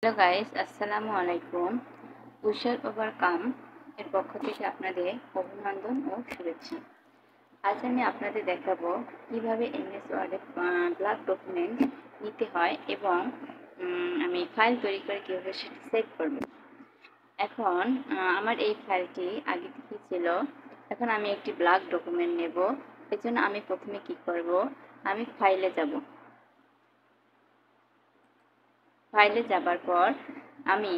Hello guys, আসসালামু আলাইকুম। কুশল overcome এর পক্ষ থেকে আপনাদের অভিনন্দন ও শুভেচ্ছা। আজ আমি আপনাদের দেখাবো কিভাবে এমএস ওয়ার্ডে ব্লক ডকুমেন্ট নিতে হয় এবং আমি ফাইল তৈরি করে কীভাবে সেটা সেভ করব। এখন আমার এই ফাইলটি আগে থেকে ছিল। এখন আমি একটি ব্লক ডকুমেন্ট নেব। এর জন্য আমি প্রথমে কি করব, আমি ফাইলে যাব। ফাইলে যাবার পর আমি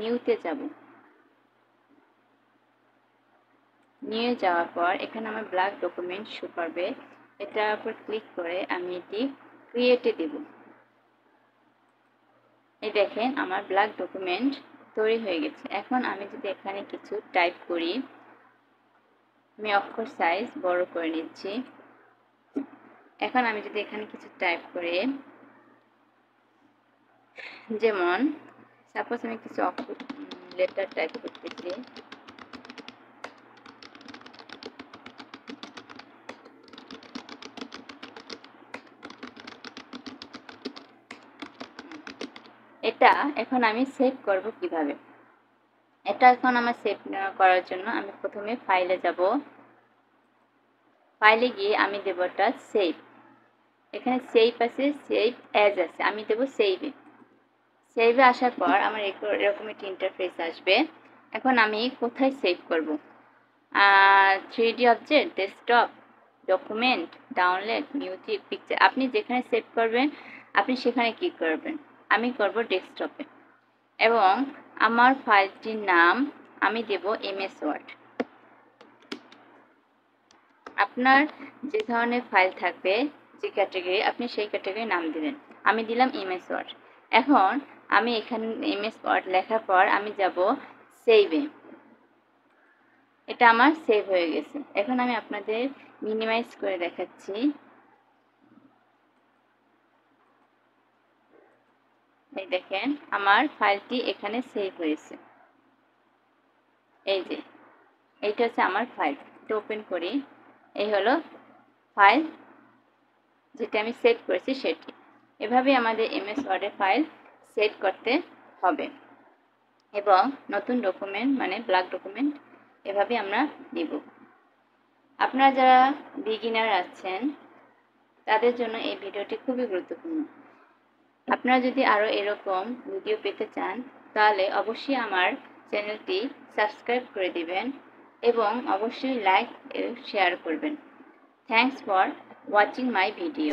নিউতে যাব। নিয়ে যাওয়ার পর এখানে আমার ব্লক ডকুমেন্ট শো করবে। এটার উপর ক্লিক করে আমি এটি ক্রিয়েটে দেব। এই দেখেন আমার ব্লক ডকুমেন্ট তৈরি হয়ে গেছে। এখন আমি যদি এখানে কিছু টাইপ করি, আমি অক্ষর সাইজ বড় করে নিচ্ছি। এখন আমি যদি এখানে কিছু টাইপ করে, যেমন সাপোজ আমি কিছু অক্ষর লেটার টাইপ করতেছি, এটা এখন আমি সেভ করব কিভাবে। এটা এখন আমার সেভ করার জন্য আমি প্রথমে ফাইলে যাব। ফাইলে গিয়ে আমি দেব একটা সেভ। এখানে সেভ আছে, সেভ অ্যাজ আছে, আমি দেব সেভে। সেভে আসার পর আমার এরকম একটি ইন্টারফেস আসবে। এখন আমি কোথায় সেভ করব, 3D object, desktop, document, download, music, picture, আপনি যেখানে সেভ করবেন আপনি সেখানে ক্লিক করবেন। আমি করব ডেস্কটপে এবং আমার ফাইলটির নাম আমি দেব এমএস ওয়ার্ড। আপনার যে ধরনের ফাইল থাকবে, যে ক্যাটাগরি, আপনি সেই ক্যাটাগরির নাম দিবেন। আমি দিলাম এমএস ওয়ার্ড। এখন আমি এখানে এমএস ওয়ার্ড লেখার পর আমি যাব সেভে। এটা আমার সেভ হয়ে গেছে। এখন আমি আপনাদের মিনিমাইজ করে দেখাচ্ছি। এই দেখেন আমার ফাইলটি এখানে সেভ হয়েছে। এই যে এইটা হচ্ছে আমার ফাইল। এটা ওপেন করি। এই হলো ফাইল যেটা আমি সেভ করেছি সেটি। এভাবে আমাদের এমএস ওয়ার্ডে ফাইল সেভ করতে হবে এবং নতুন ডকুমেন্ট মানে ব্লক ডকুমেন্ট এভাবে আমরা নিব। আপনারা যারা বিগিনার আছেন তাদের জন্য এই ভিডিওটি খুবই গুরুত্বপূর্ণ। আপনারা যদি আরও এরকম ভিডিও পেতে চান তাহলে অবশ্যই আমার চ্যানেলটি সাবস্ক্রাইব করে দিবেন এবং অবশ্যই লাইক ও শেয়ার করবেন। Thanks for watching my video.